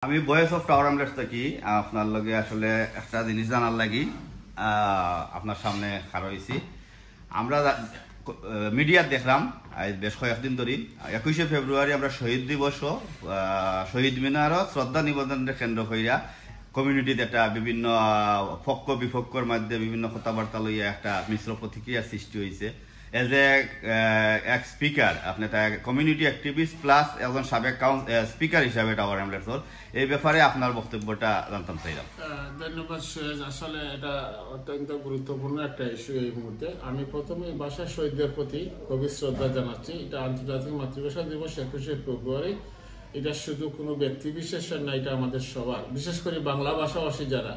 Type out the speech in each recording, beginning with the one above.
আমি voice of tower আমলেটস থাকি আপনার লগে আসলে একটা জিনিস জানার লাগি আপনার সামনে খাড়া হয়েছি। আমরা মিডিয়া দেখলাম আজ বেশ কয়েকদিন ধরে 21শে ফেব্রুয়ারি আমরা শহীদ দিবস শহীদ মিনারত শ্রদ্ধা নিবেদনের কেন্দ্র কইরা কমিউনিটিতে একটা বিভিন্ন পক্ষ বিপক্ষর মধ্যে বিভিন্ন কথাবার্তা লইয়া একটা মিশ্র প্রতিক্রিয়া সৃষ্টি হয়েছে। এজ এক স্পিকার আপনি কমিউনিটি অ্যাক্টিভিস্ট প্লাস একজন সাবেক স্পিকার হিসাবে টাওয়ার হ্যামলেটসর এই ব্যাপারে আপনার বক্তব্যটা জানতাম চাইলাম। ধন্যবাদ সৈয়দ। আসলে এটা অত্যন্ত গুরুত্বপূর্ণ একটা ইস্যু এই মুহূর্তে। আমি প্রথমে ভাষা শহীদদের প্রতি গভীর শ্রদ্ধা জানাচ্ছি। এটা আন্তর্জাতিক মাতৃভাষা দিবস 21শে ফেব্রুয়ারি। এটা শুধু কোনো ব্যক্তি বিশেষের না, এটা আমাদের সবার, বিশেষ করে বাংলা ভাষাভাষী যারা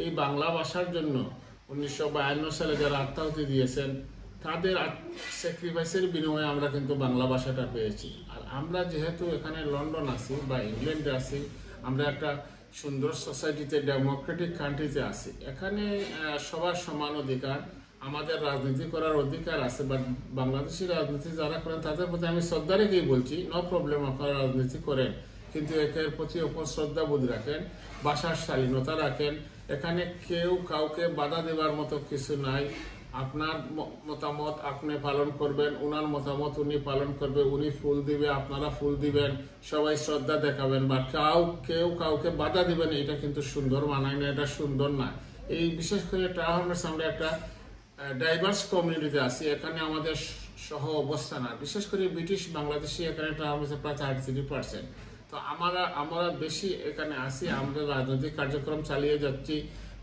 এই বাংলা ভাষার জন্য 1952 সালে যারা আত্মাহুতি দিয়েছেন তাদের স্যাক্রিফাইসের বিনিময়ে আমরা কিন্তু বাংলা ভাষাটা পেয়েছি। আর আমরা যেহেতু এখানে লন্ডন আছি বা ইংল্যান্ডে আছি, আমরা একটা সুন্দর সোসাইটিতে ডেমোক্রেটিক কান্ট্রিতে আছি। এখানে সবার সমান অধিকার, আমাদের রাজনীতি করার অধিকার আছে। বাট বাংলাদেশি রাজনীতি যারা করেন তাদের প্রতি আমি শ্রদ্ধা রেখেই বলছি, নো প্রবলেম, আপনারা রাজনীতি করেন, কিন্তু একের প্রতি অপর শ্রদ্ধা বোধ রাখেন, ভাষার শালীনতা রাখেন। এখানে কেউ কাউকে বাধা দেওয়ার মতো কিছু নাই। আপনার মতামত আপনি পালন করবেন, উনার মতামত উনি পালন করবে, উনি ফুল দিবে আপনারা ফুল দিবেন, সবাই শ্রদ্ধা দেখাবেন। বা কেউ কাউকে বাধা দিবেন, এটা কিন্তু সুন্দর মানায় না, এটা সুন্দর না। এই বিশেষ করে টাওয়ার আমরা একটা ডাইভার্স কমিউনিটিতে আছি। এখানে আমাদের সহ অবস্থান, আর বিশেষ করে ব্রিটিশ বাংলাদেশি এখানে টাওয়ার প্রায় 33%। তো আমরা বেশি এখানে আছি। আমাদের রাজনৈতিক কার্যক্রম চালিয়ে যাচ্ছি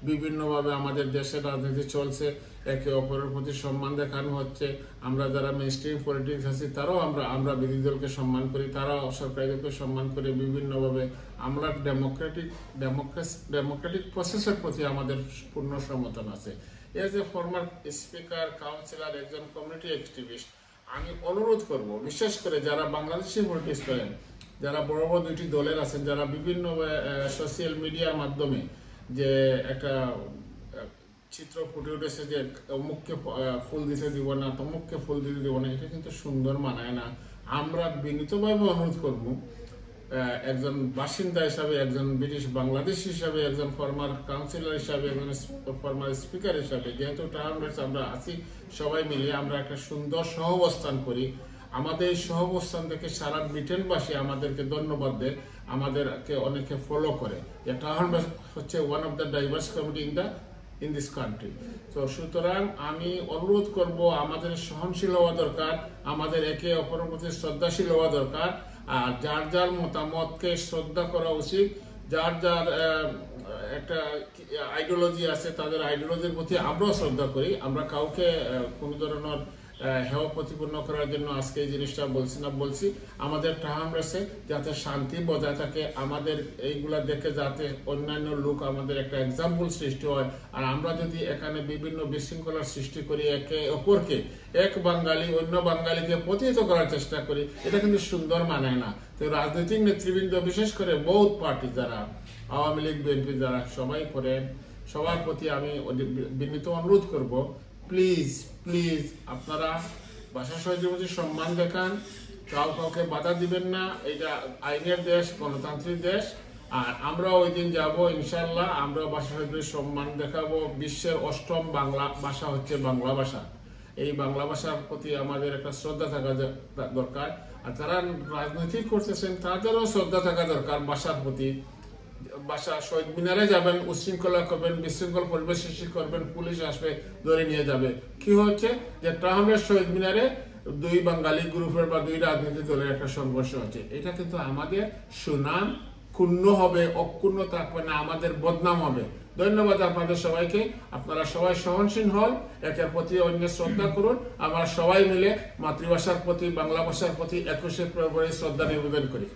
বিভিন্নভাবে, আমাদের দেশের রাজনীতি চলছে, একে অপরের প্রতি সম্মান দেখানো হচ্ছে। আমরা যারা মেইনস্ট্রিম পলিটিক্স আছি তারাও আমরা বিরোধী দলকে সম্মান করি, তারাও সরকারি দলকে সম্মান করে বিভিন্নভাবে আমরা ডেমোক্রেটিক প্রসেসের প্রতি আমাদের পূর্ণ সমর্থন আছে। As a former speaker, councillor, একজন কমিউনিটি অ্যাক্টিভিস্ট, আমি অনুরোধ করব বিশেষ করে যারা বাংলাদেশি পলিটিক্স করেন, যারা বড় বড় দুইটি দলের আছেন, যারা বিভিন্ন সোশ্যাল মিডিয়ার মাধ্যমে যে একটা চিত্র ফুটে উঠেছে যে অমুককে ফুল দিতে দিব না, তমুককে ফুল দিতে দিব না, এটা কিন্তু সুন্দর মানায় না। আমরা বিনীতভাবে অনুরোধ করব একজন বাসিন্দা হিসাবে, একজন ব্রিটিশ বাংলাদেশ হিসাবে, একজন ফর্মার কাউন্সিলর হিসাবে, একজন ফর্মার স্পিকার হিসাবে, যেহেতু টাউনস আমরা আছি, সবাই মিলে আমরা একটা সুন্দর সহাবস্থান করি। আমাদের এই সহাবস্থান থেকে সারা ব্রিটেনবাসী আমাদেরকে ধন্যবাদ দেয়, আমাদেরকে অনেকে ফলো করে। টাউনস হচ্ছে one of the diverse community in this country. তো সুতরাং আমি অনুরোধ করব, আমাদের সহনশীল হওয়া দরকার, আমাদের একে অপরের প্রতি শ্রদ্ধাশীল হওয়া দরকার। আর যার যার মতামতকে শ্রদ্ধা করা উচিত। যার যার একটা আইডিওলজি আছে, তাদের আইডিওলজির প্রতি আমরাও শ্রদ্ধা করি। আমরা কাউকে কোনো ধরনের হেয় প্রতিপন্ন করার জন্য আজকে এই জিনিসটা বলছি না, বলছি আমাদের টাহামরাসে যাতে শান্তি বজায় থাকে, আমাদের এইগুলা দেখে যাতে অন্যান্য লোক আমাদের একটা এক্সাম্পল সৃষ্টি হয়। আর আমরা যদি এখানে বিভিন্ন বিশৃঙ্খলার সৃষ্টি করি, একে অপরকে, এক বাঙালি অন্য বাঙালিকে প্রতিহিত করার চেষ্টা করি, এটা কিন্তু সুন্দর মানায় না। তো রাজনৈতিক নেতৃবৃন্দ, বিশেষ করে বহুত পার্টি যারা আওয়ামী লীগ, বিএনপি যারা সবাই করেন, সবার প্রতি আমি বিনীত অনুরোধ করব, প্লিজ আপনারা ভাষা শহীদের প্রতি সম্মান দেখান, কাউকে বাধা দিবেন না। এটা আইনের দেশ, গণতান্ত্রিক দেশ। আর আমরা ওই দিন যাবো ইনশাল্লাহ, আমরা ভাষা শহীদের সম্মান দেখাবো। বিশ্বের 8ম বাংলা ভাষা হচ্ছে বাংলা ভাষা। এই বাংলা ভাষার প্রতি আমাদের একটা শ্রদ্ধা থাকা দরকার। আর যারা রাজনীতি করতেছেন তাদেরও শ্রদ্ধা থাকা দরকার ভাষার প্রতি। ভাষা শহীদ মিনারে যাবেন, উশৃঙ্খলা করবেন, বিশৃঙ্খল পরিবেশ সৃষ্টি করবেন, পুলিশ আসবে, ধরে নিয়ে যাবে। কি হচ্ছে যে টাউনের শহীদ মিনারে দুই বাঙালি গ্রুপের বা দুই রাজনৈতিক দলের একটা সংঘর্ষ হচ্ছে। এটা কিন্তু আমাদের সুনাম ক্ষুণ্ণ হবে, অক্ষুণ্ণ থাকবে না, আমাদের বদনাম হবে। ধন্যবাদ আপনাদের সবাইকে। আপনারা সবাই সহনশীল হন, একের প্রতি অন্যের শ্রদ্ধা করুন। আমরা সবাই মিলে মাতৃভাষার প্রতি, বাংলা ভাষার প্রতি 21শে ফেব্রুয়ারি শ্রদ্ধা নিবেদন করি।